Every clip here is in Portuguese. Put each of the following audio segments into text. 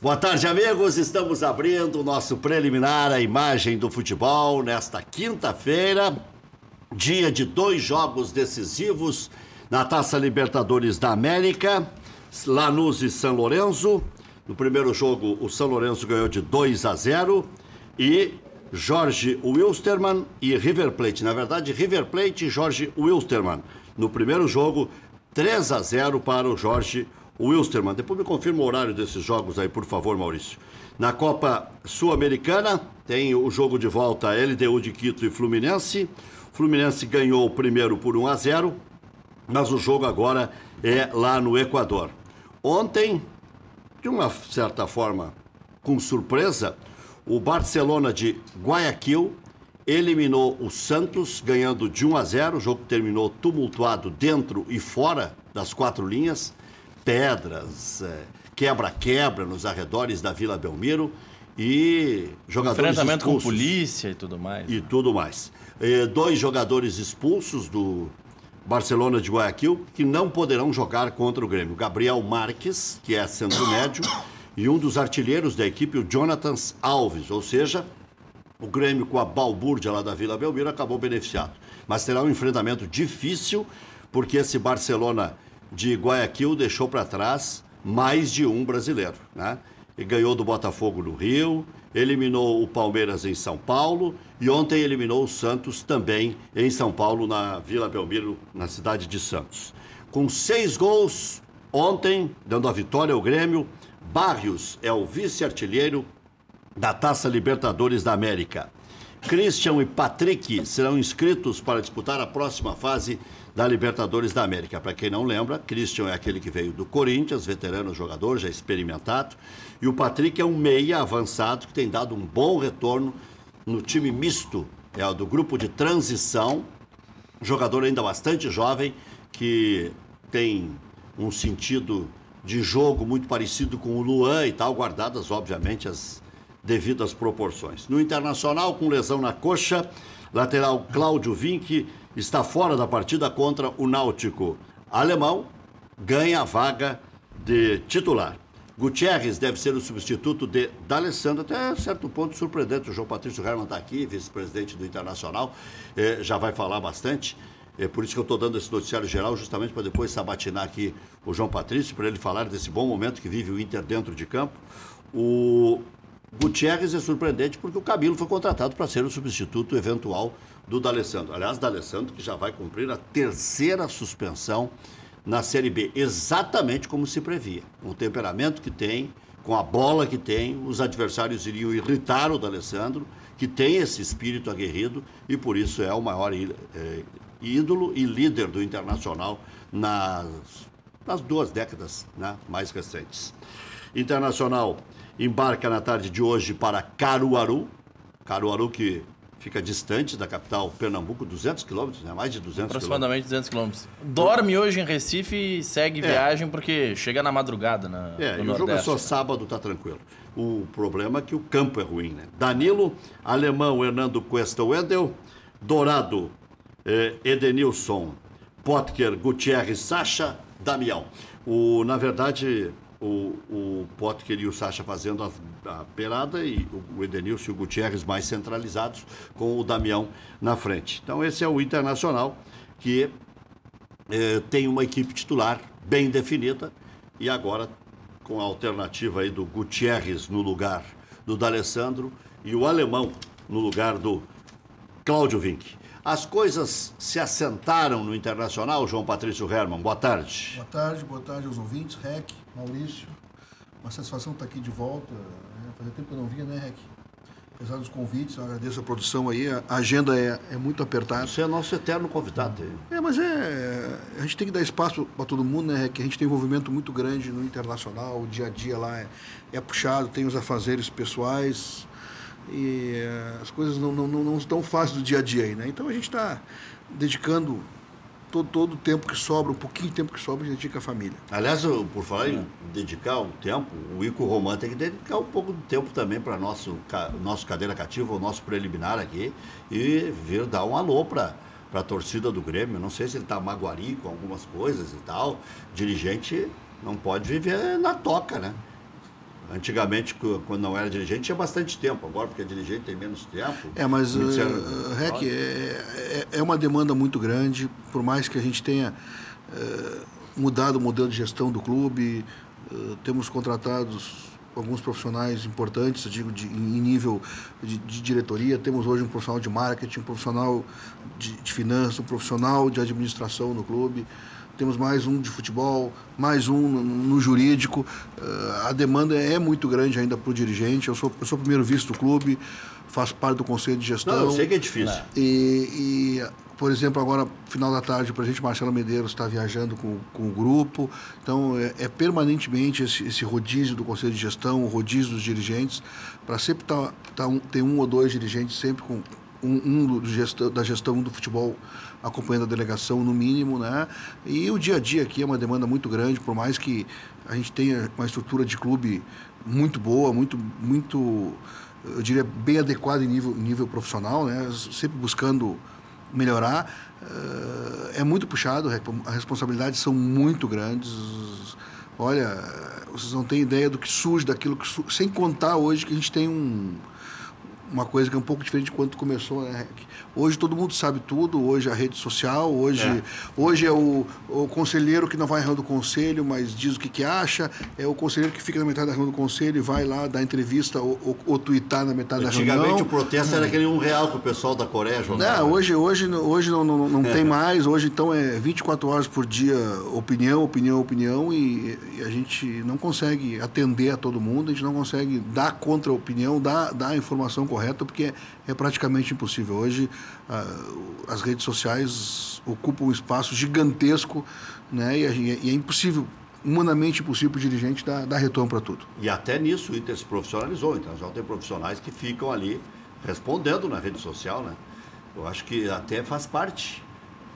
Boa tarde, amigos. Estamos abrindo o nosso preliminar, a imagem do futebol, nesta quinta-feira, dia de 2 jogos decisivos na Taça Libertadores da América, Lanús e São Lourenço. No primeiro jogo, o São Lourenço ganhou de 2-0 e Jorge Wilstermann e River Plate. Na verdade, River Plate e Jorge Wilstermann. No primeiro jogo, 3-0 para o Jorge Wilstermann. Depois me confirma o horário desses jogos aí, por favor, Maurício. Na Copa Sul-Americana, tem o jogo de volta LDU de Quito e Fluminense. O Fluminense ganhou o primeiro por 1-0, mas o jogo agora é lá no Equador. Ontem, de uma certa forma, com surpresa, o Barcelona de Guayaquil eliminou o Santos, ganhando de 1-0. O jogo terminou tumultuado dentro e fora das 4 linhas. Pedras, quebra-quebra nos arredores da Vila Belmiro e jogadores enfrentamento expulsos. Com polícia e tudo mais. E tudo mais. 2 jogadores expulsos do Barcelona de Guayaquil que não poderão jogar contra o Grêmio. Gabriel Marques, que é centro médio, e um dos artilheiros da equipe, o Jonathan Alves. Ou seja, o Grêmio com a balbúrdia lá da Vila Belmiro acabou beneficiado. Mas terá um enfrentamento difícil, porque esse Barcelona de Guayaquil deixou para trás mais de um brasileiro, né? E ganhou do Botafogo no Rio, eliminou o Palmeiras em São Paulo e ontem eliminou o Santos também em São Paulo, na Vila Belmiro, na cidade de Santos. Com 6 gols ontem, dando a vitória ao Grêmio, Barrios é o vice-artilheiro da Taça Libertadores da América. Christian e Patrick serão inscritos para disputar a próxima fase da Libertadores da América. Para quem não lembra, Christian é aquele que veio do Corinthians, veterano jogador, já experimentado, e o Patrick é um meia avançado que tem dado um bom retorno no time misto, é o do grupo de transição, jogador ainda bastante jovem, que tem um sentido de jogo muito parecido com o Luan e tal, guardadas, obviamente, as devidas proporções. No Internacional, com lesão na coxa, lateral Cláudio Vinck está fora da partida contra o Náutico. Alemão ganha a vaga de titular. Gutierrez deve ser o substituto de D'Alessandro, até certo ponto surpreendente. O João Patrício Hermann está aqui, vice-presidente do Internacional, já vai falar bastante. É por isso que eu estou dando esse noticiário geral, justamente para depois sabatinar aqui o João Patrício, para ele falar desse bom momento que vive o Inter dentro de campo. O Gutierrez é surpreendente porque o Camilo foi contratado para ser o substituto eventual do D'Alessandro. Aliás, D'Alessandro que já vai cumprir a 3ª suspensão na Série B, exatamente como se previa. Com o temperamento que tem, com a bola que tem, os adversários iriam irritar o D'Alessandro, que tem esse espírito aguerrido e por isso é o maior ídolo e líder do Internacional nas 2 décadas, né, mais recentes. Internacional embarca na tarde de hoje para Caruaru. Caruaru que fica distante da capital Pernambuco, 200 quilômetros, né? Mais de 200 aproximadamente 200 quilômetros. Dorme hoje em Recife e segue viagem porque chega na madrugada no e Nordeste. O jogo é só sábado, tá tranquilo. O problema é que o campo é ruim, né? Danilo, Alemão, Hernando Cuesta, Wendel, Dourado, Edenilson, Potker, Gutierrez, Sacha, Damião. Na verdade, o Potker e o Sacha fazendo a beirada e o Edenilson e o Gutierrez mais centralizados com o Damião na frente. Então esse é o Internacional que tem uma equipe titular bem definida e agora com a alternativa aí do Gutierrez no lugar do D'Alessandro e o Alemão no lugar do Cláudio Vinck. As coisas se assentaram no Internacional, João Patrício Hermann. Boa tarde. Boa tarde aos ouvintes, Rec, Maurício. Uma satisfação estar aqui de volta. Fazia tempo que eu não vinha, né, Rec? Apesar dos convites, eu agradeço a produção aí. A agenda é muito apertada. Você é nosso eterno convidado. Mas a gente tem que dar espaço para todo mundo, né, Rec? A gente tem envolvimento muito grande no Internacional, o dia a dia lá é puxado, tem os afazeres pessoais. E as coisas não estão fáceis do dia a dia aí, né? Então a gente está dedicando todo o tempo que sobra, um pouquinho de tempo que sobra, a gente dedica à família. Aliás, por falar em dedicar o tempo, o Ico Roman tem que dedicar um pouco de tempo também para nosso cadeira cativa, o nosso preliminar aqui, e vir dar um alô para a torcida do Grêmio. Não sei se ele está magoari com algumas coisas e tal. Dirigente não pode viver na toca, né? Antigamente, quando não era dirigente, tinha bastante tempo. Agora, porque dirigente tem menos tempo. Mas, Rec, é uma demanda muito grande, por mais que a gente tenha mudado o modelo de gestão do clube, temos contratados alguns profissionais importantes, eu digo, em nível de diretoria. Temos hoje um profissional de marketing, um profissional de finanças, um profissional de administração no clube. Temos mais um de futebol, mais um no jurídico. A demanda é muito grande ainda para o dirigente. Eu sou o primeiro vice do clube, faço parte do conselho de gestão. Não, eu sei que é difícil. Por exemplo, agora, final da tarde, o presidente Marcelo Medeiros está viajando com o grupo. Então, é permanentemente esse rodízio do conselho de gestão, o rodízio dos dirigentes, para sempre ter um ou dois dirigentes sempre com da gestão do futebol acompanhando a delegação, no mínimo, né? E o dia a dia aqui é uma demanda muito grande, por mais que a gente tenha uma estrutura de clube muito boa, muito, eu diria, bem adequada em nível profissional, né? Sempre buscando melhorar. É muito puxado, as responsabilidades são muito grandes. Olha, vocês não têm ideia do que surge, sem contar hoje que a gente tem uma coisa que é um pouco diferente de quando começou, né? Hoje todo mundo sabe tudo, hoje a rede social, hoje é o conselheiro que não vai à reunião do conselho, mas diz o que acha, é o conselheiro que fica na metade da reunião do conselho e vai lá dar entrevista ou tuitar na metade da reunião. Antigamente o protesto era aquele R$1 que o pessoal da Coreia jogava. Hoje não tem mais, hoje então é 24 horas por dia, opinião, e a gente não consegue atender a todo mundo, a gente não consegue dar contra-opinião, dar a informação correta, porque é praticamente impossível. Hoje as redes sociais ocupam um espaço gigantesco, né? E é impossível, humanamente impossível para o dirigente dar retorno para tudo. E até nisso o Inter se profissionalizou, então já tem profissionais que ficam ali respondendo na rede social, né? Eu acho que até faz parte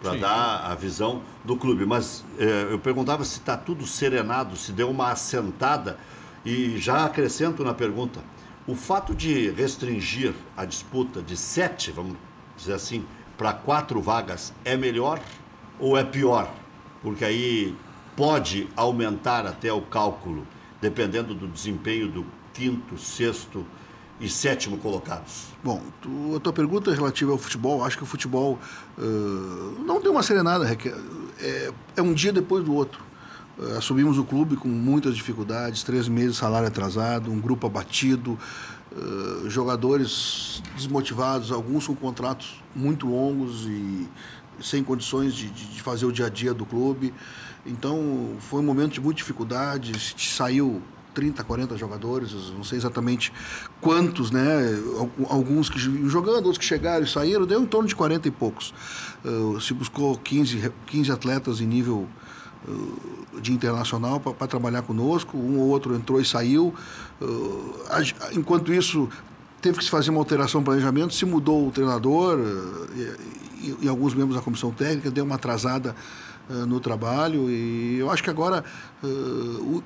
para dar a visão do clube. Mas eu perguntava se está tudo serenado, se deu uma assentada, e já acrescento na pergunta: o fato de restringir a disputa de 7, vamos dizer assim, para 4 vagas é melhor ou é pior? Porque aí pode aumentar até o cálculo, dependendo do desempenho do 5º, 6º e 7º colocados. Bom, a tua pergunta é relativa ao futebol. Acho que o futebol não deu uma serenada, é um dia depois do outro. Assumimos o clube com muitas dificuldades, 3 meses de salário atrasado, um grupo abatido, jogadores desmotivados, alguns com contratos muito longos e sem condições de fazer o dia a dia do clube. Então foi um momento de muita dificuldade, saiu 30, 40 jogadores, não sei exatamente quantos, né? Alguns que jogando, outros que chegaram e saíram, deu em torno de 40 e poucos. Se buscou 15 atletas em nível de internacional para trabalhar conosco, um ou outro entrou e saiu. Enquanto isso, teve que se fazer uma alteração no planejamento, se mudou o treinador e alguns membros da comissão técnica, deu uma atrasada no trabalho, e eu acho que agora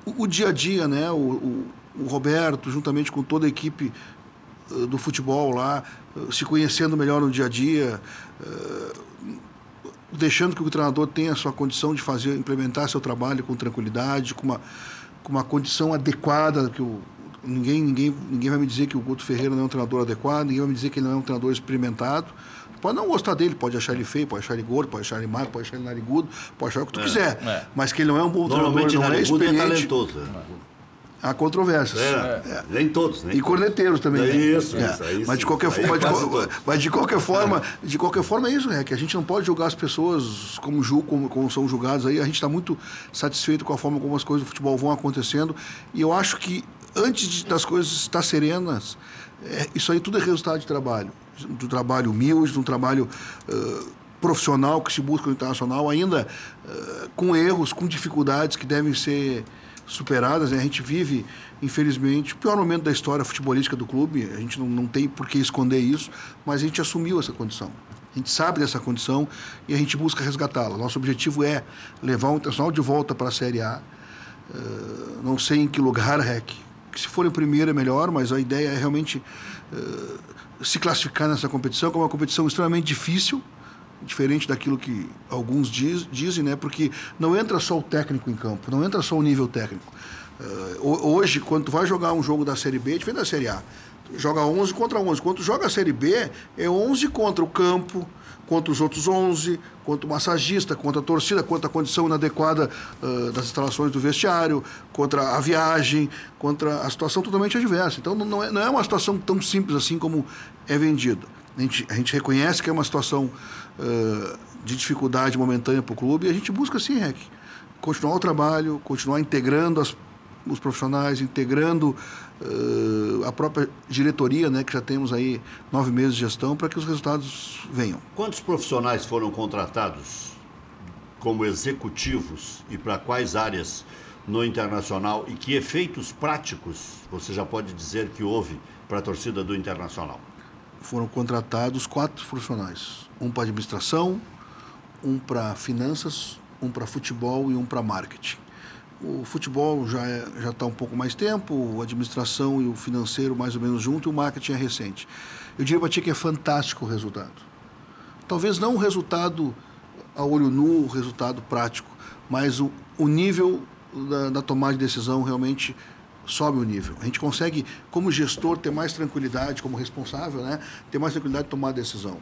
o dia a dia, né, o Roberto, juntamente com toda a equipe do futebol lá, se conhecendo melhor no dia a dia, deixando que o treinador tenha a sua condição de implementar seu trabalho com tranquilidade, com uma condição adequada, que ninguém vai me dizer que o Guto Ferreira não é um treinador adequado, ninguém vai me dizer que ele não é um treinador experimentado. Pode não gostar dele, pode achar ele feio, pode achar ele gordo, pode achar ele magro, pode achar ele narigudo, pode achar o que tu quiser. Mas que ele não é um bom treinador, não é experiente. É talentoso. Há controvérsias. Nem todos, né? E corneteiros também. Isso. Mas de qualquer forma é isso, né? Que a gente não pode julgar as pessoas como são julgadas aí. A gente está muito satisfeito com a forma como as coisas do futebol vão acontecendo. E eu acho que antes das coisas estar serenas, isso aí tudo é resultado de trabalho. Do trabalho humilde, de um trabalho profissional que se busca no internacional, ainda com erros, com dificuldades que devem ser superadas, né? A gente vive, infelizmente, o pior momento da história futebolística do clube. A gente não tem por que esconder isso, mas a gente assumiu essa condição. A gente sabe dessa condição e a gente busca resgatá-la. Nosso objetivo é levar o Internacional de volta para a Série A. Não sei em que lugar, que se for em primeiro é melhor, mas a ideia é realmente se classificar nessa competição, que é uma competição extremamente difícil, diferente daquilo que alguns dizem, né? Porque não entra só o técnico em campo, não entra só o nível técnico. Hoje, quando tu vai jogar um jogo da Série B, diferente da Série A, tu joga 11 contra 11. Quando tu joga a Série B, é 11 contra o campo, contra os outros 11, contra o massagista, contra a torcida, contra a condição inadequada das instalações do vestiário, contra a viagem, contra a situação totalmente adversa. Então, não é uma situação tão simples assim como é vendido. A gente reconhece que é uma situação de dificuldade momentânea para o clube e a gente busca, sim, Rec, continuar o trabalho, continuar integrando os profissionais, integrando a própria diretoria, né, que já temos aí 9 meses de gestão, para que os resultados venham. Quantos profissionais foram contratados como executivos e para quais áreas no Internacional e que efeitos práticos você já pode dizer que houve para a torcida do Internacional? Foram contratados 4 profissionais, um para administração, um para finanças, um para futebol e um para marketing. O futebol já está um pouco mais tempo, a administração e o financeiro mais ou menos junto, e o marketing é recente. Eu diria para ti que é fantástico o resultado. Talvez não o resultado a olho nu, o resultado prático, mas o nível da tomada de decisão realmente sobe o nível. A gente consegue, como gestor, ter mais tranquilidade, como responsável, né, ter mais tranquilidade de tomar a decisão.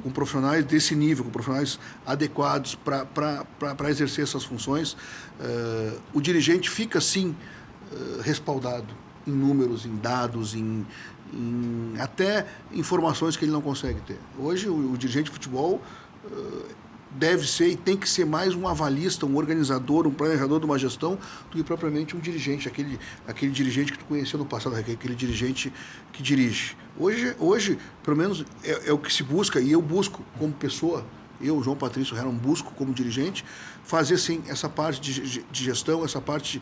Com profissionais desse nível, com profissionais adequados para exercer essas funções, o dirigente fica, sim, respaldado em números, em dados, em até informações que ele não consegue ter. Hoje, o dirigente de futebol deve ser e tem que ser mais um avalista, um organizador, um planejador de uma gestão do que propriamente um dirigente, aquele dirigente que tu conheceu no passado, aquele dirigente que dirige. Hoje pelo menos, é o que se busca, e eu busco como pessoa, eu, João Patrício Herman, busco como dirigente, fazer sim essa parte de gestão, essa parte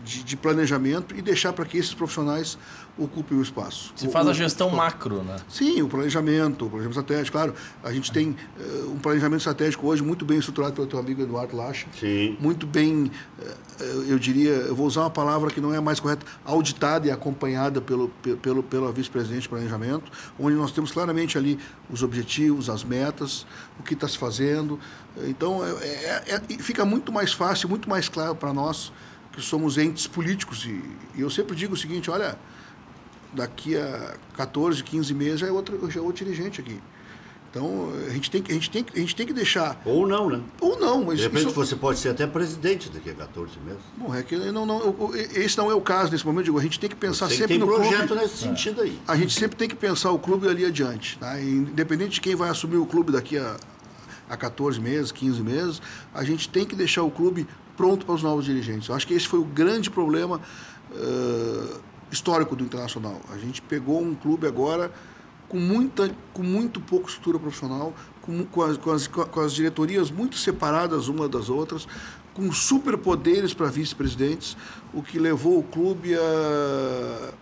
de planejamento e deixar para que esses profissionais ocupem o espaço. Se faz a gestão macro, né? Sim, o planejamento estratégico, claro. A gente tem um planejamento estratégico hoje muito bem estruturado pelo teu amigo Eduardo Lacha. Sim. Muito bem, eu diria, eu vou usar uma palavra que não é mais correta, auditada e acompanhada pela vice-presidente de planejamento, onde nós temos claramente ali os objetivos, as metas, o que está se fazendo. Então, fica muito mais fácil, muito mais claro para nós que somos entes políticos. E eu sempre digo o seguinte, olha, daqui a 14, 15 meses já é outro dirigente aqui. Então, a gente tem que deixar... Ou não, né? Ou não, mas... De repente você pode ser até presidente daqui a 14 meses. Bom, é que esse não é o caso nesse momento. A gente tem que pensar sempre no clube. Tem projeto nesse sentido aí. A gente sempre tem que pensar o clube ali adiante. Tá? Independente de quem vai assumir o clube daqui a 14 meses, 15 meses, a gente tem que deixar o clube pronto para os novos dirigentes. Eu acho que esse foi o grande problema histórico do Internacional. A gente pegou um clube agora com muito pouca estrutura profissional, com as diretorias muito separadas uma das outras, com superpoderes para vice-presidentes, o que levou o clube a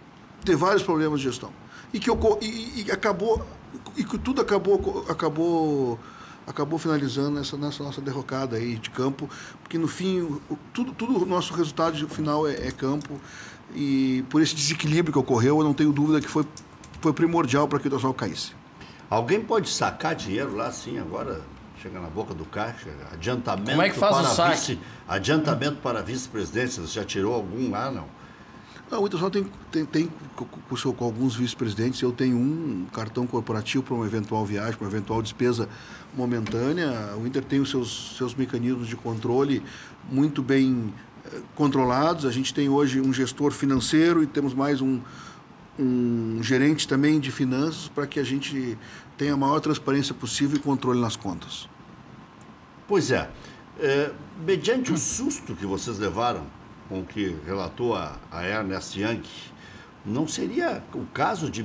ter vários problemas de gestão. E que tudo acabou finalizando nessa nossa derrocada aí de campo, porque no fim, tudo o nosso resultado final é campo, e por esse desequilíbrio que ocorreu, eu não tenho dúvida que foi primordial para que o Internacional caísse. Alguém pode sacar dinheiro lá, sim, agora chega na boca do caixa, adiantamento. Como é que faz o saque? Adiantamento para vice-presidência, você já tirou algum lá, não? Não, o Internacional tem com alguns vice-presidentes, eu tenho um cartão corporativo para uma eventual viagem, para uma eventual despesa momentânea. O Inter tem os seus mecanismos de controle muito bem controlados. A gente tem hoje um gestor financeiro e temos mais um gerente também de finanças para que a gente tenha a maior transparência possível e controle nas contas. Pois é. Mediante o susto que vocês levaram com o que relatou a Ernest Young, não seria o caso de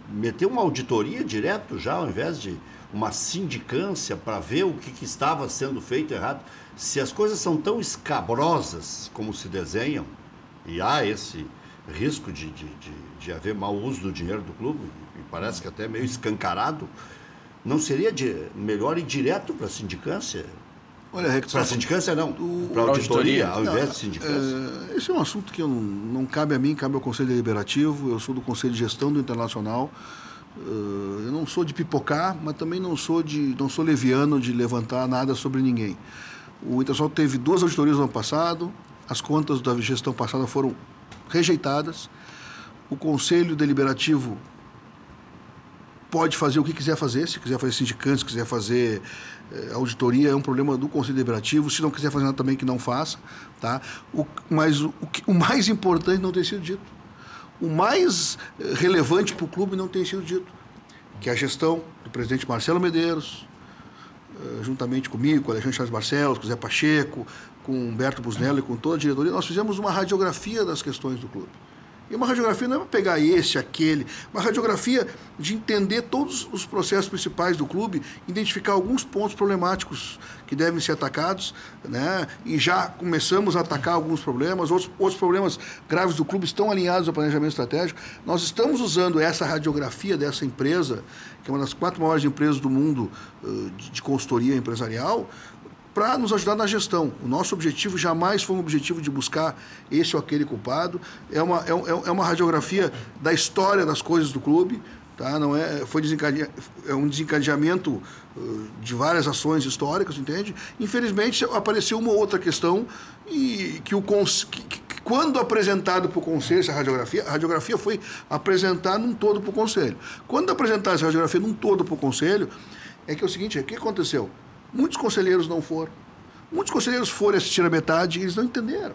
meter uma auditoria direto já, ao invés de uma sindicância para ver o que estava sendo feito errado? Se as coisas são tão escabrosas como se desenham, e há esse risco de haver mau uso do dinheiro do clube, e parece que até meio escancarado, não seria melhor ir direto para a sindicância? Olha, para a sindicância não, para a auditoria, ao invés de sindicância. Esse é um assunto que não cabe a mim, cabe ao Conselho Deliberativo. Eu sou do Conselho de Gestão do Internacional. Eu não sou de pipocar, mas também não sou leviano de levantar nada sobre ninguém. O Internacional teve 2 auditorias no ano passado, as contas da gestão passada foram rejeitadas, o Conselho Deliberativo pode fazer o que quiser fazer, se quiser fazer sindicância, se quiser fazer auditoria, é um problema do Conselho Deliberativo, se não quiser fazer nada também que não faça, tá? Mas o mais importante não tem sido dito. O mais relevante para o clube não tem sido dito, que é a gestão do presidente Marcelo Medeiros, juntamente comigo, com o Alexandre Chaves Barcelos, com o Zé Pacheco, com o Humberto Busnello e com toda a diretoria, nós fizemos uma radiografia das questões do clube. E uma radiografia não é para pegar esse, aquele, uma radiografia de entender todos os processos principais do clube, identificar alguns pontos problemáticos que devem ser atacados, né? E já começamos a atacar alguns problemas, outros problemas graves do clube estão alinhados ao planejamento estratégico. Nós estamos usando essa radiografia dessa empresa, que é uma das 4 maiores empresas do mundo de consultoria empresarial, para nos ajudar na gestão. O nosso objetivo jamais foi um objetivo de buscar esse ou aquele culpado. É uma radiografia da história das coisas do clube, tá? Não é, é um desencadeamento de várias ações históricas, entende? Infelizmente, apareceu uma outra questão e que quando apresentado para o Conselho essa radiografia, a radiografia foi apresentada num todo para o Conselho. Quando apresentada essa radiografia num todo para o Conselho, é o seguinte, o que aconteceu? Muitos conselheiros não foram. Muitos conselheiros foram assistir a metade e eles não entenderam.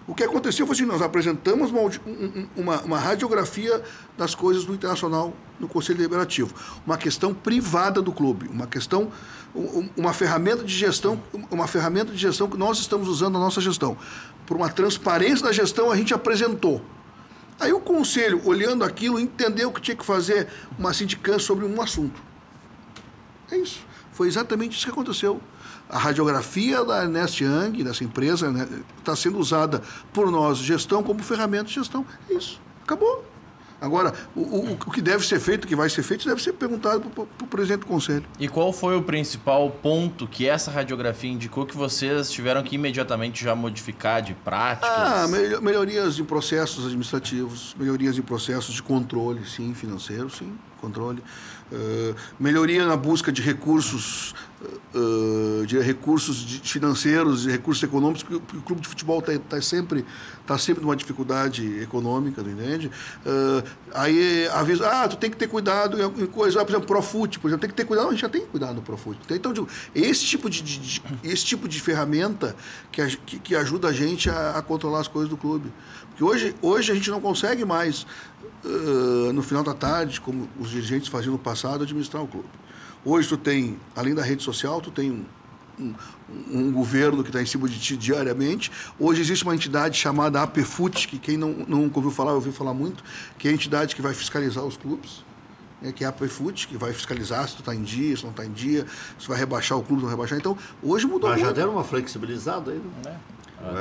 O que aconteceu foi assim, nós apresentamos uma radiografia das coisas do Internacional no Conselho Deliberativo. Uma questão privada do clube, uma ferramenta de gestão que nós estamos usando na nossa gestão. Por uma transparência da gestão, a gente apresentou. Aí o Conselho, olhando aquilo, entendeu que tinha que fazer uma sindicância sobre um assunto. É isso. Foi exatamente isso que aconteceu. A radiografia da Ernst Young, dessa empresa, né, está sendo usada por nós, gestão, como ferramenta de gestão. É isso. Acabou. Agora, o que deve ser feito, o que vai ser feito, deve ser perguntado para o presidente do Conselho. E qual foi o principal ponto que essa radiografia indicou que vocês tiveram que imediatamente já modificar de práticas? Melhorias em processos administrativos, melhorias em processos de controle, sim, financeiro, sim, controle. Melhoria na busca de recursos financeiros e recursos econômicos, porque o clube de futebol está sempre numa dificuldade econômica, entende? Aí avisa, tu tem que ter cuidado em coisas, por exemplo, Profut, por exemplo, tem que ter cuidado, a gente já tem cuidado no Profut. Então, digo, esse tipo de ferramenta que ajuda a gente a controlar as coisas do clube. Porque hoje a gente não consegue mais, no final da tarde, como os dirigentes faziam no passado, administrar o clube. Hoje tu tem, além da rede social, tu tem um governo que está em cima de ti diariamente. Hoje existe uma entidade chamada APFUT, que quem nunca ouviu falar, ouviu falar muito, que é a entidade que vai fiscalizar os clubes, que é a APFUT, que vai fiscalizar se tu está em dia, se não está em dia, se vai rebaixar o clube, se não rebaixar. Então, hoje mudou muito. Mas já deram uma flexibilizada aí, né?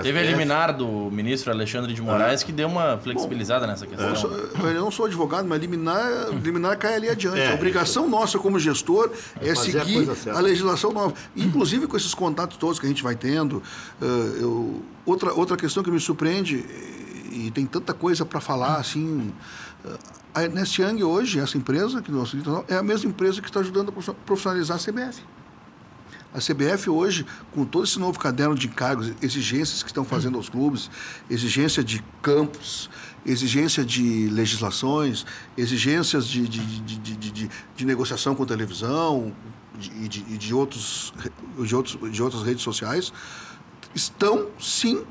Teve a liminar do ministro Alexandre de Moraes que deu uma flexibilizada nessa questão. Eu não sou advogado, mas liminar cai ali adiante. A obrigação nossa como gestor é seguir a legislação nova. Inclusive com esses contatos todos que a gente vai tendo. Outra questão que me surpreende, e tem tanta coisa para falar, assim, a Ernst Young hoje, essa empresa, é a mesma empresa que está ajudando a profissionalizar a CBF. A CBF hoje, com todo esse novo caderno de encargos, exigências que estão fazendo aos clubes, exigência de campos, exigência de legislações, exigências de negociação com televisão e de outras redes sociais, estão, sim,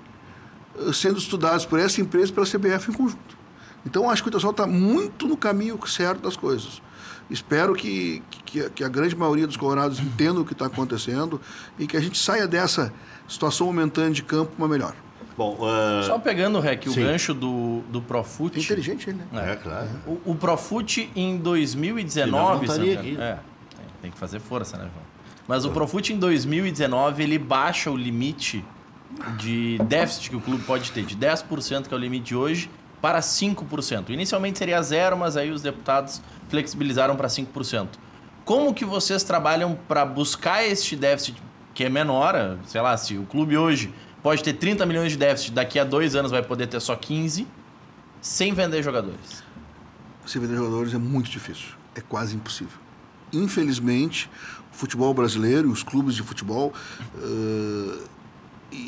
sendo estudados por essa empresa e pela CBF em conjunto. Então, acho que o Internacional está muito no caminho certo das coisas. Espero que a grande maioria dos colorados entenda o que está acontecendo e que a gente saia dessa situação momentânea de campo uma melhor. Bom, só pegando, Rec, o gancho do Profut. É inteligente ele, né? É, claro. O Profut em 2019... aqui. Tem que fazer força, né, João? Mas o Profut em 2019, ele baixa o limite de déficit que o clube pode ter, de 10%, que é o limite de hoje, para 5%. Inicialmente seria 0%, mas aí os deputados flexibilizaram para 5%. Como que vocês trabalham para buscar este déficit que é menor? Sei lá, se o clube hoje pode ter 30 milhões de déficit, daqui a 2 anos vai poder ter só 15, sem vender jogadores. Sem vender jogadores é muito difícil. É quase impossível. Infelizmente, o futebol brasileiro, os clubes de futebol,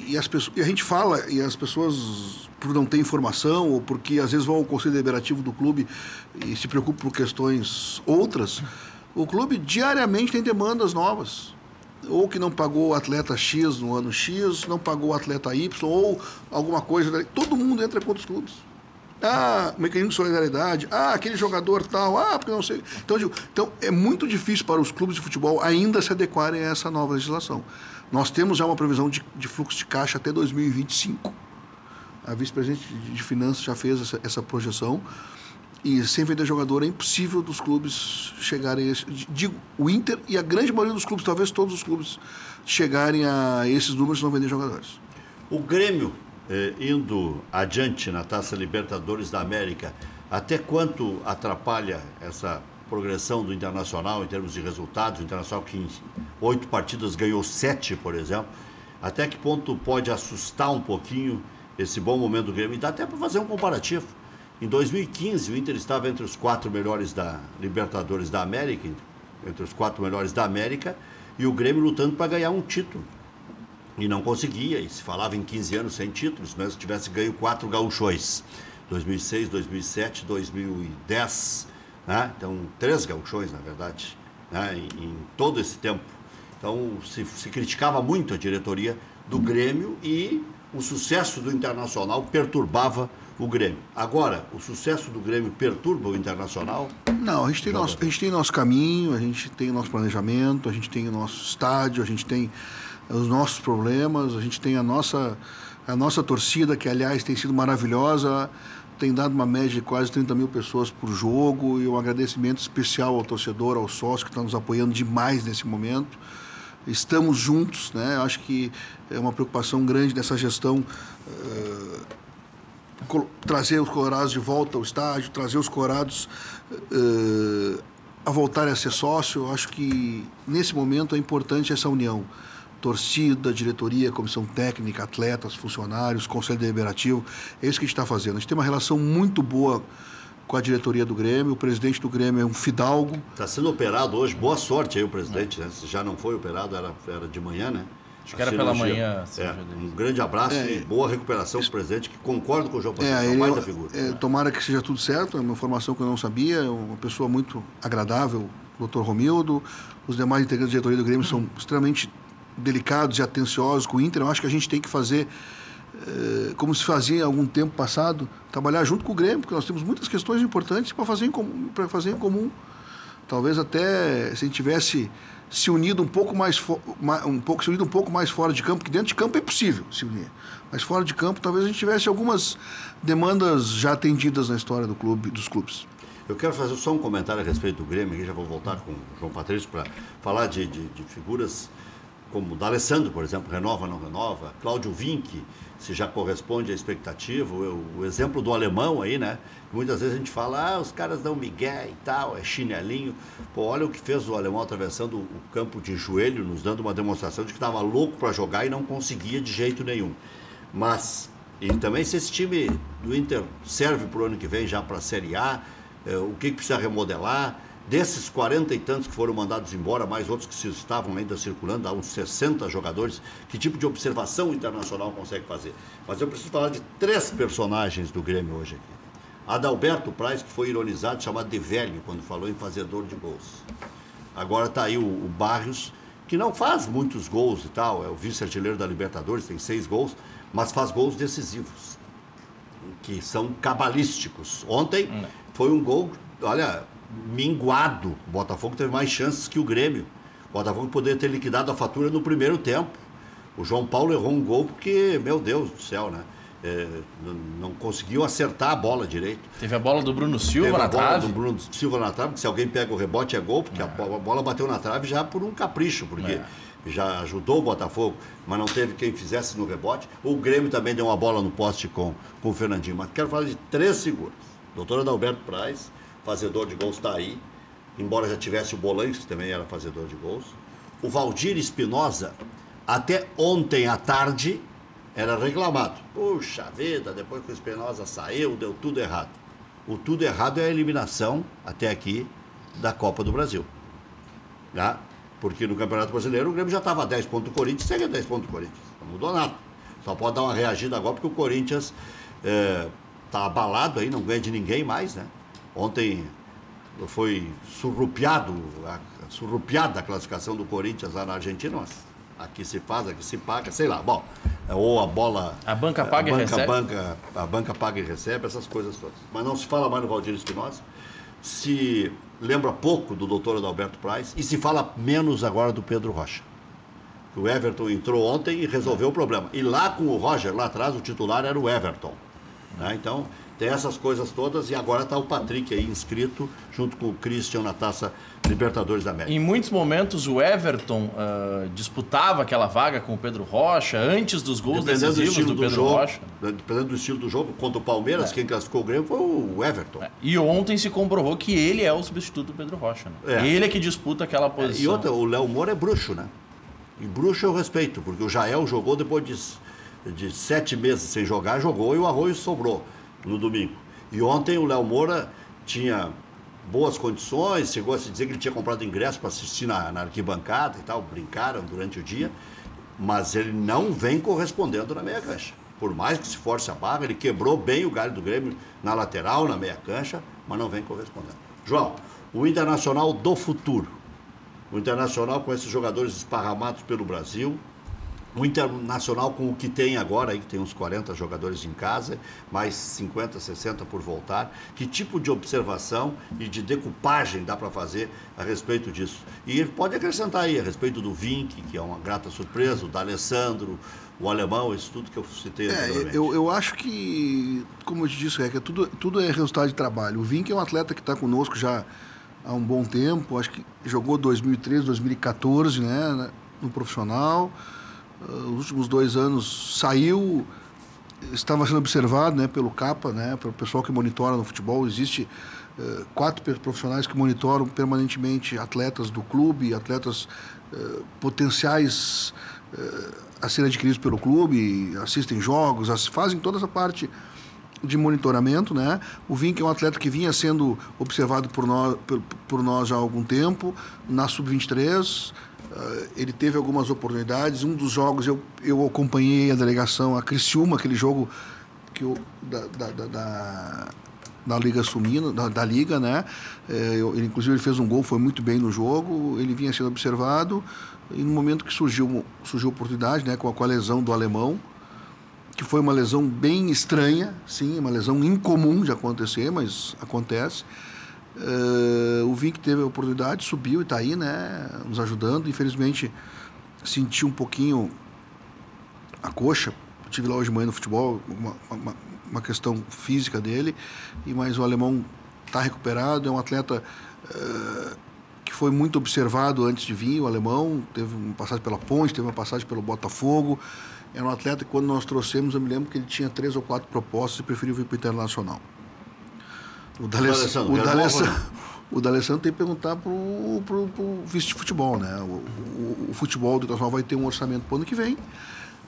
E a gente fala, e as pessoas, por não ter informação, ou porque às vezes vão ao conselho deliberativo do clube e se preocupam por questões outras, o clube diariamente tem demandas novas. Ou que não pagou o atleta X no ano X, não pagou o atleta Y, ou alguma coisa. Todo mundo entra contra os clubes. Mecanismo de solidariedade, aquele jogador tal, porque não sei. Então, é muito difícil para os clubes de futebol ainda se adequarem a essa nova legislação. Nós temos já uma previsão de fluxo de caixa até 2025. A vice-presidente de Finanças já fez essa projeção. E sem vender jogador é impossível dos clubes chegarem a esse... Digo, o Inter e a grande maioria dos clubes, talvez todos os clubes, chegarem a esses números e não vender jogadores. O Grêmio, indo adiante na Taça Libertadores da América, até quanto atrapalha essa progressão do Internacional em termos de resultados? O Internacional que em 8 partidas ganhou 7, por exemplo. Até que ponto pode assustar um pouquinho esse bom momento do Grêmio? E dá até para fazer um comparativo. Em 2015, o Inter estava entre os 4 melhores da Libertadores da América, e o Grêmio lutando para ganhar um título. E não conseguia, e se falava em 15 anos sem títulos, mesmo se tivesse ganho 4 gauchões. 2006, 2007, 2010, né? Então 3 gauchões, na verdade, né? Em todo esse tempo. Então se criticava muito a diretoria do Grêmio e o sucesso do Internacional perturbava o Grêmio. Agora, o sucesso do Grêmio perturba o Internacional? Não, a gente tem nosso caminho, a gente tem o nosso planejamento, a gente tem o nosso estádio, a gente tem os nossos problemas, a gente tem a nossa torcida, que aliás tem sido maravilhosa, tem dado uma média de quase 30 mil pessoas por jogo, e um agradecimento especial ao torcedor, ao sócio que está nos apoiando demais nesse momento. Estamos juntos, né? Eu acho que é uma preocupação grande dessa gestão trazer os colorados de volta ao estádio, trazer os colorados a voltarem a ser sócio. Eu acho que nesse momento é importante essa união. Torcida, diretoria, comissão técnica, atletas, funcionários, conselho deliberativo. É isso que a gente está fazendo. A gente tem uma relação muito boa com a diretoria do Grêmio. O presidente do Grêmio é um fidalgo. Está sendo operado hoje. Boa sorte aí o presidente, né? Se já não foi operado, era de manhã, né? Acho que era pela manhã. Um grande abraço e boa recuperação para o presidente, que concordo com o João Patrício, mais da figura. Tomara que seja tudo certo, é uma informação que eu não sabia, é uma pessoa muito agradável, o Dr. Romildo. Os demais integrantes da diretoria do Grêmio são extremamente delicados e atenciosos com o Inter. Eu acho que a gente tem que fazer, como se fazia há algum tempo passado, trabalhar junto com o Grêmio, porque nós temos muitas questões importantes para fazer em comum. Talvez até se a gente tivesse se unido um pouco mais fora de campo, porque dentro de campo é impossível se unir. Mas fora de campo, talvez a gente tivesse algumas demandas já atendidas na história dos clubes. Eu quero fazer só um comentário a respeito do Grêmio, aqui já vou voltar com o João Patrício para falar de figuras como o D'Alessandro, por exemplo, renova, não renova, Cláudio Vinck, se já corresponde à expectativa, o exemplo do alemão aí, né? Muitas vezes a gente fala, os caras dão migué e tal, é chinelinho. Pô, olha o que fez o alemão atravessando o campo de joelho, nos dando uma demonstração de que estava louco para jogar e não conseguia de jeito nenhum. Mas, e também se esse time do Inter serve para o ano que vem já para a Série A, o que precisa remodelar. Desses 40 e tantos que foram mandados embora, mais outros que estavam ainda circulando, há uns 60 jogadores, que tipo de observação o Internacional consegue fazer? Mas eu preciso falar de 3 personagens do Grêmio hoje aqui. Adalberto Praz, que foi ironizado, chamado de velho, quando falou em fazedor de gols. Agora está aí o Barrios, que não faz muitos gols e tal, é o vice-artilheiro da Libertadores, tem 6 gols, mas faz gols decisivos, que são cabalísticos. Ontem foi um gol, olha, minguado. O Botafogo teve mais chances que o Grêmio. O Botafogo poderia ter liquidado a fatura no primeiro tempo. O João Paulo errou um gol porque, meu Deus do céu, né? Não conseguiu acertar a bola direito. Teve a bola do Bruno Silva na trave. Teve a bola do Bruno Silva na trave, que se alguém pega o rebote é gol, porque a bola bateu na trave já por um capricho, porque já ajudou o Botafogo, mas não teve quem fizesse no rebote. O Grêmio também deu uma bola no poste com o Fernandinho. Mas quero falar de 3 figuras. Doutor Adalberto Praz, fazedor de gols, está aí, embora já tivesse o Bolanhos, que também era fazedor de gols. O Valdir Espinosa, até ontem à tarde, era reclamado. Puxa vida, depois que o Espinosa saiu, deu tudo errado. O tudo errado é a eliminação, até aqui, da Copa do Brasil. Tá? Porque no Campeonato Brasileiro o Grêmio já estava a 10 pontos do Corinthians, segue a 10 pontos do Corinthians. Não mudou nada. Só pode dar uma reagida agora porque o Corinthians está abalado aí, não ganha de ninguém mais, né? Ontem foi surrupiada a classificação do Corinthians lá na Argentina, mas aqui se faz, aqui se paga, sei lá. Bom, ou a bola... A banca paga e recebe. A banca paga e recebe, essas coisas todas. Mas não se fala mais no Valdir Espinosa. Se lembra pouco do doutor Adalberto Praz e se fala menos agora do Pedro Rocha. O Everton entrou ontem e resolveu o problema. E lá com o Roger, lá atrás, o titular era o Everton. Né? Então, tem essas coisas todas e agora está o Patrick aí inscrito junto com o Christian na Taça Libertadores da América. Em muitos momentos o Everton disputava aquela vaga com o Pedro Rocha antes dos gols decisivos do Pedro Rocha. Dependendo do estilo do jogo, contra o Palmeiras, quem classificou o Grêmio foi o Everton. E ontem se comprovou que ele é o substituto do Pedro Rocha. Né? Ele é que disputa aquela posição. E outra, o Léo Moura é bruxo, né? E bruxo eu respeito, porque o Jael jogou depois de 7 meses sem jogar, jogou e o Arroio sobrou no domingo. E ontem o Léo Moura tinha boas condições, chegou a se dizer que ele tinha comprado ingresso para assistir na arquibancada e tal, brincaram durante o dia, mas ele não vem correspondendo na meia cancha. Por mais que se force a barra, ele quebrou bem o galho do Grêmio na lateral, na meia cancha, mas não vem correspondendo. João, o Internacional do futuro. O Internacional com esses jogadores esparramados pelo Brasil, o Internacional com o que tem agora, aí, que tem uns 40 jogadores em casa, mais 50, 60 por voltar. Que tipo de observação e de decupagem dá para fazer a respeito disso? E ele pode acrescentar aí a respeito do Vink, que é uma grata surpresa, o D'Alessandro, o alemão, isso tudo que eu citei anteriormente. Eu acho que, como eu te disse, que tudo é resultado de trabalho. O Vink é um atleta que está conosco já há um bom tempo, acho que jogou 2013, 2014, né, no profissional. Os últimos 2 anos saiu, estava sendo observado, né, pelo CAPA, né, pelo pessoal que monitora no futebol. Existe 4 profissionais que monitoram permanentemente atletas do clube, atletas potenciais a serem adquiridos pelo clube, assistem jogos, fazem toda essa parte de monitoramento, né? O Vink é um atleta que vinha sendo observado por nós já há algum tempo, na Sub-23. Ele teve algumas oportunidades. Um dos jogos eu acompanhei a delegação a Criciúma, aquele jogo da Liga Sumina, da Liga, né? Ele, inclusive, ele fez um gol, foi muito bem no jogo. Ele vinha sendo observado e no momento que surgiu a oportunidade, né, com a lesão do alemão, que foi uma lesão bem estranha, sim, uma lesão incomum de acontecer, mas acontece. O Vink teve a oportunidade, subiu e está aí, né, nos ajudando. Infelizmente, sentiu um pouquinho a coxa. Eu estive lá hoje de manhã no futebol, uma questão física dele, mas o alemão está recuperado. É um atleta que foi muito observado antes de vir. O alemão teve uma passagem pela Ponte, teve uma passagem pelo Botafogo. Era um atleta que, quando nós trouxemos, eu me lembro que ele tinha 3 ou 4 propostas e preferiu vir para o Internacional. O D'Alessandro tem que perguntar para o vice de futebol, né? O futebol do Internacional vai ter um orçamento para o ano que vem.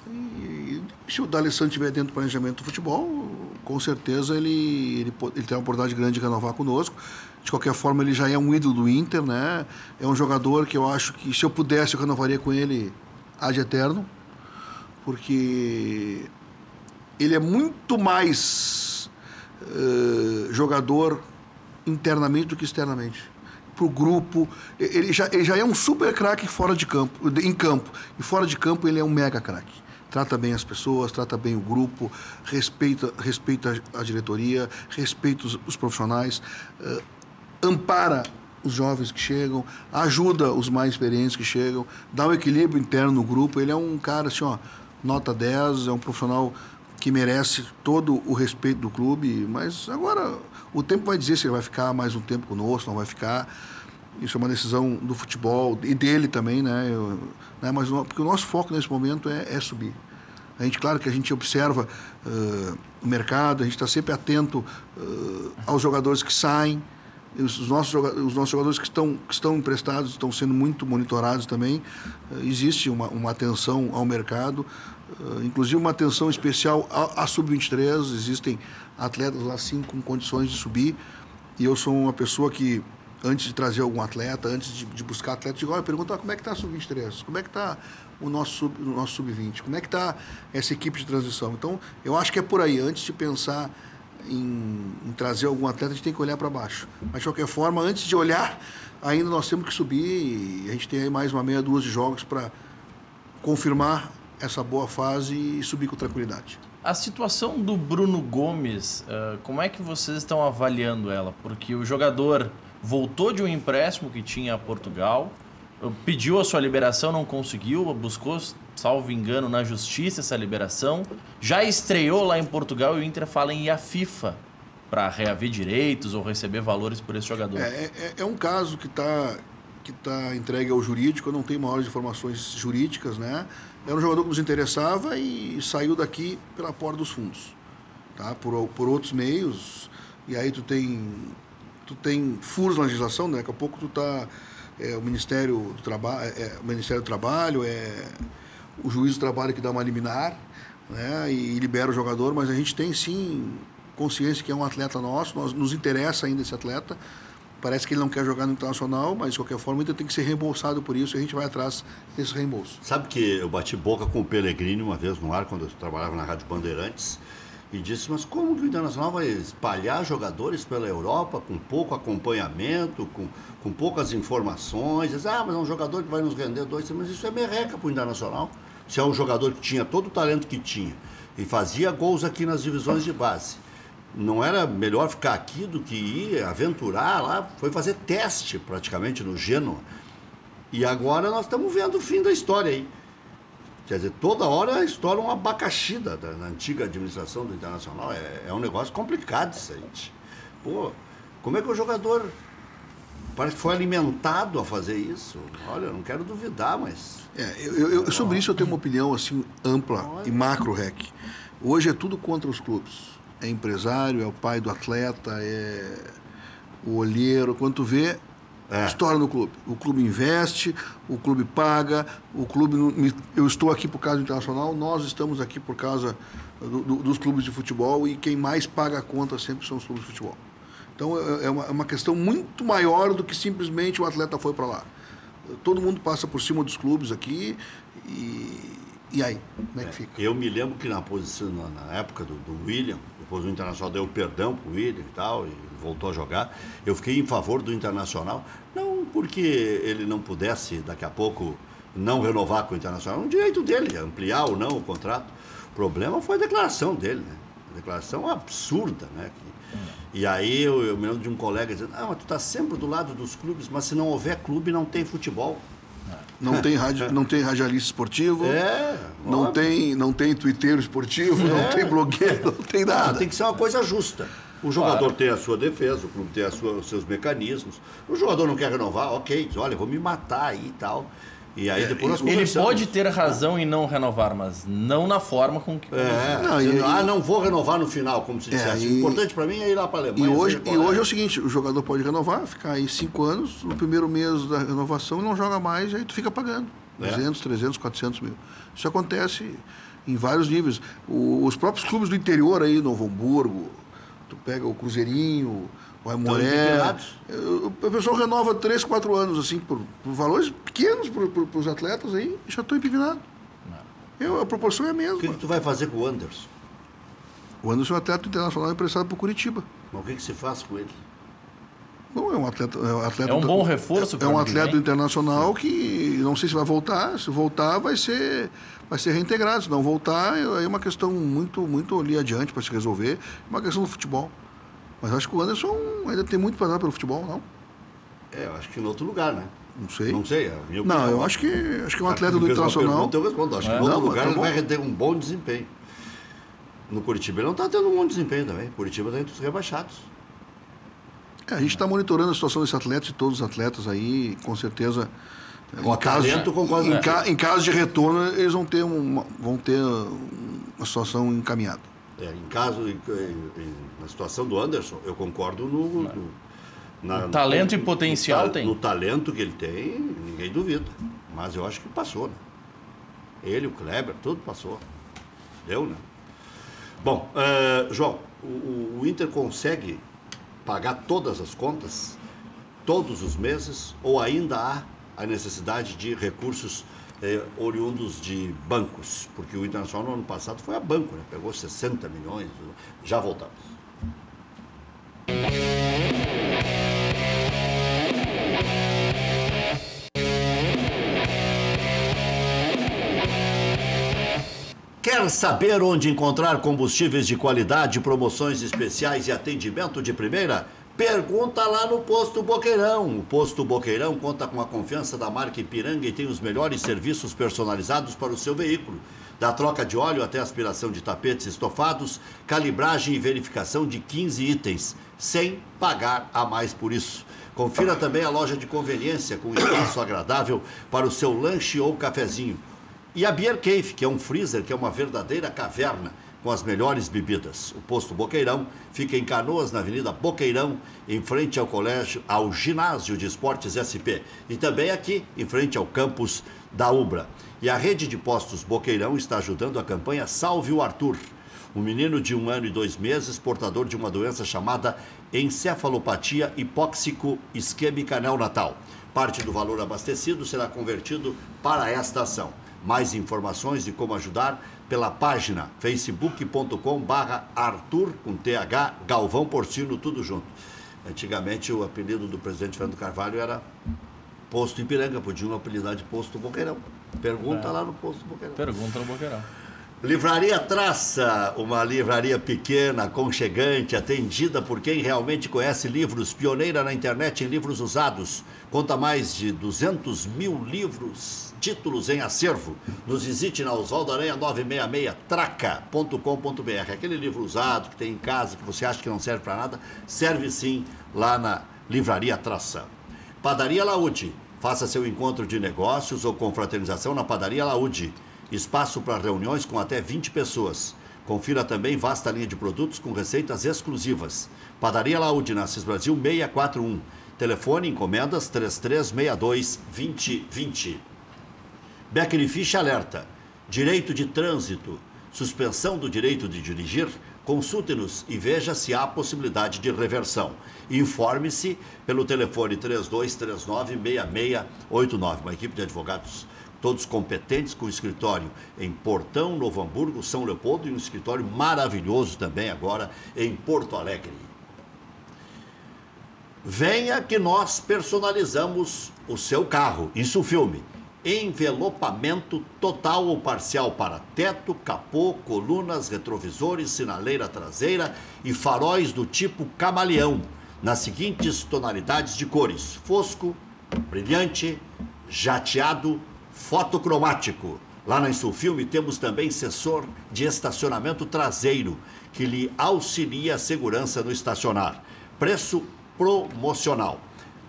E se o D'Alessandro estiver dentro do planejamento do futebol, com certeza ele tem uma oportunidade grande de renovar conosco. De qualquer forma, ele já é um ídolo do Inter, né? É um jogador que eu acho que, se eu pudesse, eu renovaria com ele ad eterno, porque ele é muito mais jogador internamente do que externamente. Para o grupo, ele já é um super craque em campo, e fora de campo ele é um mega craque. Trata bem as pessoas, trata bem o grupo, respeita a diretoria, respeita os profissionais, ampara os jovens que chegam, ajuda os mais experientes que chegam, dá um equilíbrio interno no grupo. Ele é um cara assim, ó, nota 10, é um profissional que merece todo o respeito do clube, mas agora o tempo vai dizer se ele vai ficar mais um tempo conosco, não vai ficar. Isso é uma decisão do futebol e dele também, né? Mas porque o nosso foco nesse momento é subir. Claro que a gente observa o mercado, a gente está sempre atento aos jogadores que saem. Os nossos jogadores que estão emprestados estão sendo muito monitorados também. Existe uma atenção ao mercado, inclusive uma atenção especial à Sub-23. Existem atletas lá, sim, com condições de subir. E eu sou uma pessoa que antes de trazer algum atleta, antes de buscar atleta, digo, olha, pergunta como é que está a Sub-23, como é que está o nosso Sub-20, como é que está essa equipe de transição. Então, eu acho que é por aí, antes de pensar em trazer algum atleta, a gente tem que olhar para baixo. Mas, de qualquer forma, antes de olhar, ainda nós temos que subir e a gente tem aí mais uma meia dúzia de jogos para confirmar essa boa fase e subir com tranquilidade. A situação do Bruno Gomes, como é que vocês estão avaliando ela? Porque o jogador voltou de um empréstimo que tinha a Portugal, pediu a sua liberação, não conseguiu, buscou, salvo engano, na justiça essa liberação, já estreou lá em Portugal e o Inter fala em ir à FIFA para reaver direitos ou receber valores por esse jogador. É um caso que está entregue ao jurídico, eu não tenho maiores informações jurídicas, né? Era um jogador que nos interessava e saiu daqui pela porta dos fundos, tá? Por outros meios, e aí tu tem furos na legislação, né? Daqui a pouco tu tá... o Ministério do Trabalho, o juiz do trabalho que dá uma liminar, né? E libera o jogador, mas a gente tem sim consciência que é um atleta nosso, nos interessa ainda esse atleta. Parece que ele não quer jogar no Internacional, mas de qualquer forma ele tem que ser reembolsado por isso e a gente vai atrás desse reembolso. Sabe que eu bati boca com o Pellegrini uma vez no ar, quando eu trabalhava na Rádio Bandeirantes, e disse, mas como que o Internacional vai espalhar jogadores pela Europa com pouco acompanhamento, com poucas informações? Diz, mas é um jogador que vai nos render 2, mas isso é merreca para o Internacional. Se é um jogador que tinha todo o talento que tinha e fazia gols aqui nas divisões de base, não era melhor ficar aqui do que ir aventurar lá? Foi fazer teste praticamente no Genoa. E agora nós estamos vendo o fim da história aí. Quer dizer, toda hora estoura um abacaxi da antiga administração do Internacional. É um negócio complicado isso aí. Pô, como é que o jogador parece que foi alimentado a fazer isso? Olha, eu não quero duvidar, mas... Sobre isso eu tenho uma opinião assim, ampla e macro-rec. Hoje é tudo contra os clubes. É empresário, é o pai do atleta, é o olheiro. Quando tu vê, estoura no clube. O clube investe, o clube paga, o clube... Eu estou aqui por causa do Internacional, nós estamos aqui por causa dos clubes de futebol e quem mais paga a conta sempre são os clubes de futebol. Então é uma questão muito maior do que simplesmente o atleta foi para lá. Todo mundo passa por cima dos clubes aqui e aí, como é que fica? Eu me lembro que na época do William, depois o Internacional deu perdão pro William e tal, e voltou a jogar, eu fiquei em favor do Internacional, não porque ele não pudesse daqui a pouco não renovar com o Internacional, é um direito dele, ampliar ou não o contrato. O problema foi a declaração dele, né? A declaração absurda, né? E aí eu me lembro de um colega dizendo, mas tu tá sempre do lado dos clubes, mas se não houver clube não tem futebol. Não tem radialista esportivo, não tem twitteiro esportivo, não tem blogueiro, não tem nada. Tem que ser uma coisa justa. O jogador tem a sua defesa, o clube tem os seus mecanismos. O jogador não quer renovar, ok, diz, olha, vou me matar aí e tal. E aí depois nós conversamos. Ele pode ter razão em não renovar, mas não na forma com que... não vou renovar no final, como se dissesse. O importante para mim é ir lá para a Alemanha. E hoje é o seguinte, o jogador pode renovar, ficar aí 5 anos, no primeiro mês da renovação não joga mais, aí tu fica pagando 200, 300, 400 mil. Isso acontece em vários níveis. Os próprios clubes do interior aí, Novo Hamburgo, tu pega o Cruzeirinho... O Aimoré, o pessoal renova 3, 4 anos, assim, por valores pequenos para os atletas aí, já estou empinado. A proporção é a mesma. O que tu vai fazer com o Anderson? O Anderson é um atleta internacional emprestado para o Curitiba. Mas o que se faz com ele? Não, é um atleta... É um bom reforço. É um atleta internacional que não sei se vai voltar. Se voltar, vai ser reintegrado. Se não voltar, é uma questão muito ali adiante para se resolver. É uma questão do futebol. Mas acho que o Anderson ainda tem muito para dar pelo futebol, não? Eu acho que em outro lugar, né? Não sei. Não sei. Eu acho que é um atleta do Internacional. Eu respondo. Acho que em outro lugar ele vai ter um bom desempenho. No Curitiba ele não está tendo um bom desempenho também. O Curitiba está entre os rebaixados. A gente está monitorando a situação desse atleta e todos os atletas aí, com certeza. Em caso de retorno, eles vão ter uma situação encaminhada. Na situação do Anderson, eu concordo no talento e potencial tem. No talento que ele tem, ninguém duvida. Mas eu acho que passou, né? Ele, o Kleber, tudo passou. Deu, né? Bom, João, o Inter consegue pagar todas as contas? todos os meses ou ainda há a necessidade de recursos oriundos de bancos? Porque o Internacional no ano passado foi a banco, né? Pegou 60 milhões. Já voltamos. Quer saber onde encontrar combustíveis de qualidade, promoções especiais e atendimento de primeira? Pergunta lá no Posto Boqueirão. O Posto Boqueirão conta com a confiança da marca Ipiranga e tem os melhores serviços personalizados para o seu veículo. Da troca de óleo até aspiração de tapetes estofados, calibragem e verificação de 15 itens, sem pagar a mais por isso. Confira também a loja de conveniência com espaço agradável para o seu lanche ou cafezinho. E a Beer Cave, que é um freezer, que é uma verdadeira caverna, com as melhores bebidas. O Posto Boqueirão fica em Canoas, na Avenida Boqueirão, em frente ao ginásio de esportes SP. E também aqui, em frente ao campus da Ubra. E a rede de postos Boqueirão está ajudando a campanha Salve o Arthur, um menino de 1 ano e 2 meses, portador de uma doença chamada encefalopatia hipóxico-isquêmica neonatal. Parte do valor abastecido será convertido para esta ação. Mais informações de como ajudar pela página facebook.com/Arthur, com TH, Galvão Porcino, tudo junto. Antigamente o apelido do presidente Fernando Carvalho era Posto Ipiranga, podiam apelidar de Posto Boqueirão. Pergunta lá no Posto Boqueirão. Pergunta no Boqueirão. Livraria Traça, uma livraria pequena, aconchegante, atendida por quem realmente conhece livros, pioneira na internet em livros usados. Conta mais de 200 mil livros, títulos em acervo. Nos visite na Oswaldo Aranha 966, traca.com.br. Aquele livro usado que tem em casa, que você acha que não serve para nada, serve sim lá na Livraria Traça. Padaria Laúde, faça seu encontro de negócios ou confraternização na Padaria Laúde. Espaço para reuniões com até 20 pessoas. Confira também vasta linha de produtos com receitas exclusivas. Padaria Laúde, na Assis Brasil 641. Telefone encomendas 3362-2020. Becker Fish alerta. Direito de trânsito. Suspensão do direito de dirigir. Consulte-nos e veja se há possibilidade de reversão. Informe-se pelo telefone 3239-6689. Uma equipe de advogados todos competentes, com escritório em Portão, Novo Hamburgo, São Leopoldo e um escritório maravilhoso também agora em Porto Alegre. Venha que nós personalizamos o seu carro. Isso filme. Envelopamento total ou parcial para teto, capô, colunas, retrovisores, sinaleira traseira e faróis do tipo camaleão, nas seguintes tonalidades de cores: fosco, brilhante, jateado, fotocromático. Lá na Insulfilme temos também sensor de estacionamento traseiro, que lhe auxilia a segurança no estacionar. Preço promocional.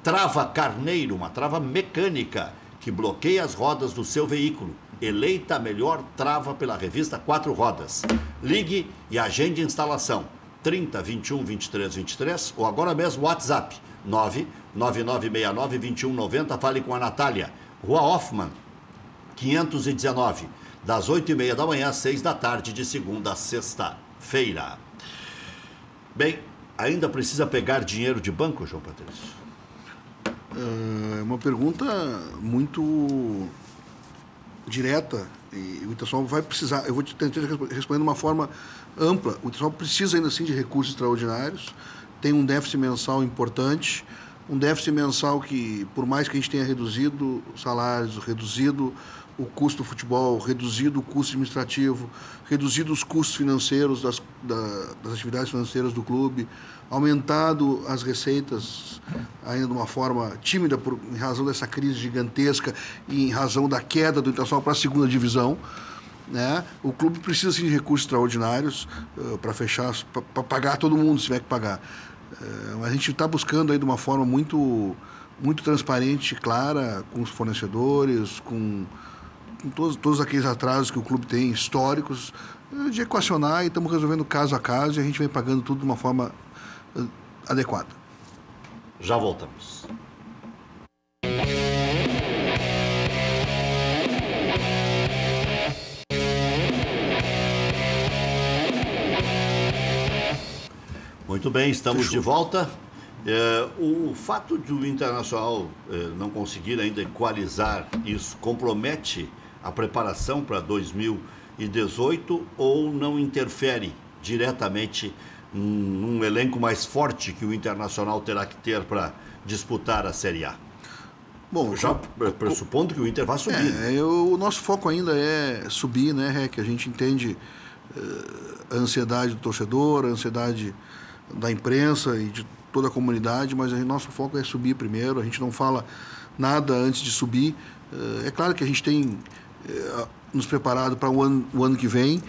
Trava Carneiro, uma trava mecânica que bloqueia as rodas do seu veículo. Eleita a melhor trava pela revista 4 Rodas. Ligue e agende a instalação. 30 21 23 23 ou agora mesmo WhatsApp 99969 2190. Fale com a Natália. Rua Hoffmann 519, das 8h30 da manhã às 6 da tarde, de segunda a sexta-feira. Bem, ainda precisa pegar dinheiro de banco, João Patrício? É uma pergunta muito direta e o Internacional vai precisar, eu vou tentar responder de uma forma ampla. O Internacional precisa ainda assim de recursos extraordinários, tem um déficit mensal importante, um déficit mensal que, por mais que a gente tenha reduzido salários, reduzido o custo do futebol, reduzido o custo administrativo, reduzido os custos financeiros das atividades financeiras do clube, aumentado as receitas ainda de uma forma tímida em razão dessa crise gigantesca e em razão da queda do Internacional para a segunda divisão, né? O clube precisa sim de recursos extraordinários para fechar, para pagar todo mundo se tiver que pagar. A gente está buscando aí de uma forma muito transparente, clara, com os fornecedores, com todos aqueles atrasos que o clube tem, históricos, de equacionar, e estamos resolvendo caso a caso e a gente vem pagando tudo de uma forma adequada. Já voltamos. Muito bem, estamos de volta. O fato de o Internacional não conseguir ainda equalizar isso compromete a preparação para 2018 ou não interfere diretamente num elenco mais forte que o Internacional terá que ter para disputar a Série A? Bom, já pressupondo que o Inter vai subir. O nosso foco ainda é subir, né, que a gente entende a ansiedade do torcedor, a ansiedade da imprensa e de toda a comunidade, mas o nosso foco é subir primeiro, a gente não fala nada antes de subir. É claro que a gente tem nos preparado para o ano que vem,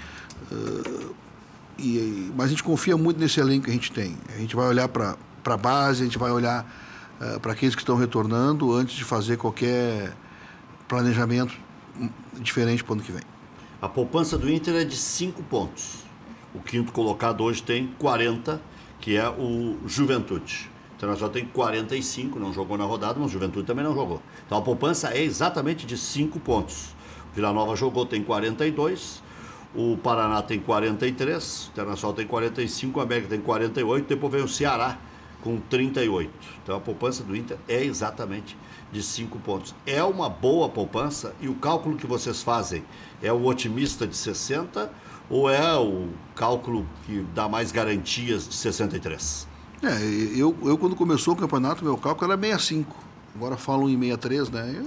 mas a gente confia muito nesse elenco que a gente tem. A gente vai olhar para a base, a gente vai olhar para aqueles que estão retornando antes de fazer qualquer planejamento diferente para o ano que vem. A poupança do Inter é de 5 pontos. O quinto colocado hoje tem 40, que é o Juventude. O Internacional tem 45, não jogou na rodada, mas o Juventude também não jogou. Então a poupança é exatamente de 5 pontos. O Vila Nova jogou, tem 42, o Paraná tem 43, o Internacional tem 45, o América tem 48, depois vem o Ceará com 38. Então a poupança do Inter é exatamente de 5 pontos. É uma boa poupança e o cálculo que vocês fazem é o otimista de 60 ou é o cálculo que dá mais garantias de 63? Eu quando começou o campeonato, meu cálculo era 65. Agora falam em 63, né?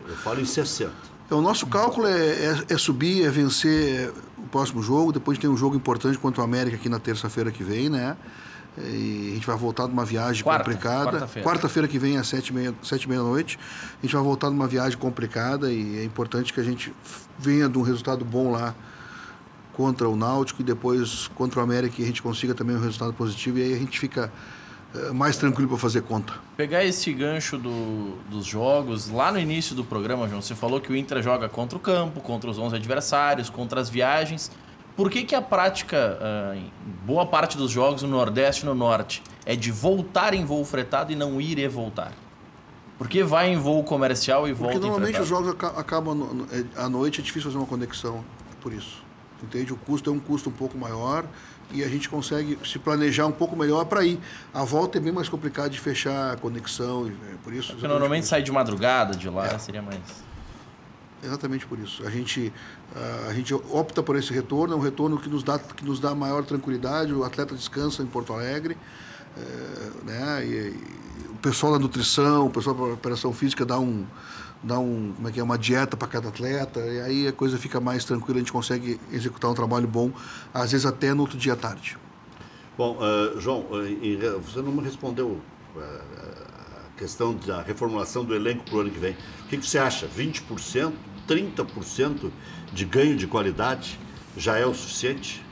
Eu falo em 60. Então, o nosso cálculo é subir, é vencer o próximo jogo. Depois tem um jogo importante contra o América aqui na terça-feira que vem, né? E a gente vai voltar de uma viagem complicada. Quarta-feira que vem, às 7h30 da noite. A gente vai voltar de uma viagem complicada e é importante que a gente venha de um resultado bom lá contra o Náutico e depois contra o América, que a gente consiga também um resultado positivo e aí a gente fica mais tranquilo para fazer conta. Pegar esse gancho dos jogos, lá no início do programa, João, você falou que o Inter joga contra o campo, contra os 11 adversários, contra as viagens. Por que a prática, em boa parte dos jogos no Nordeste e no Norte, é de voltar em voo fretado e não ir e voltar? Por que vai em voo comercial e volta em fretado? Porque normalmente os jogos acabam à noite, é difícil fazer uma conexão, por isso. Entende? O custo é um custo um pouco maior e a gente consegue se planejar um pouco melhor para ir. A volta é bem mais complicado de fechar a conexão, e por isso... Porque normalmente sai de madrugada de lá, seria mais... Exatamente por isso. A gente opta por esse retorno, é um retorno que nos dá maior tranquilidade, o atleta descansa em Porto Alegre, né? E o pessoal da nutrição, o pessoal da preparação física dá uma dieta para cada atleta, e aí a coisa fica mais tranquila, a gente consegue executar um trabalho bom, às vezes até no outro dia à tarde. Bom, João, você não me respondeu a questão da reformulação do elenco para o ano que vem. O que você acha? 20%, 30% de ganho de qualidade já é o suficiente?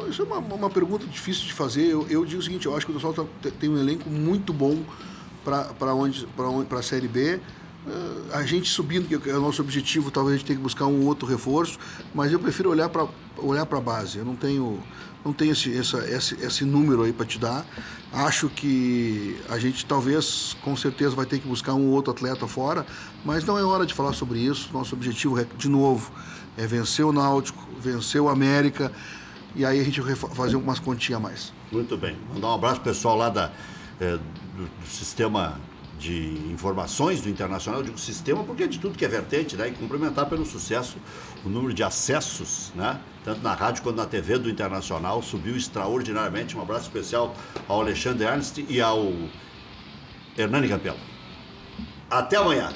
Isso é uma pergunta difícil de fazer. Eu digo o seguinte, eu acho que o pessoal tem um elenco muito bom para a Série B. A gente subindo, que é o nosso objetivo, talvez a gente tenha que buscar um outro reforço, mas eu prefiro olhar para a base. Eu não tenho esse número aí para te dar. Acho que a gente talvez, com certeza, vai ter que buscar um outro atleta fora, mas não é hora de falar sobre isso. Nosso objetivo, de novo, é vencer o Náutico, vencer o América, e aí a gente vai fazer umas continhas a mais. Muito bem. Mandar um abraço pro pessoal lá do sistema de informações do Internacional. Eu digo sistema porque é de tudo que é vertente, né? E cumprimentar pelo sucesso o número de acessos, né? Tanto na rádio quanto na TV do Internacional, subiu extraordinariamente. Um abraço especial ao Alexandre Ernst e ao Hernani Campelo. Até amanhã.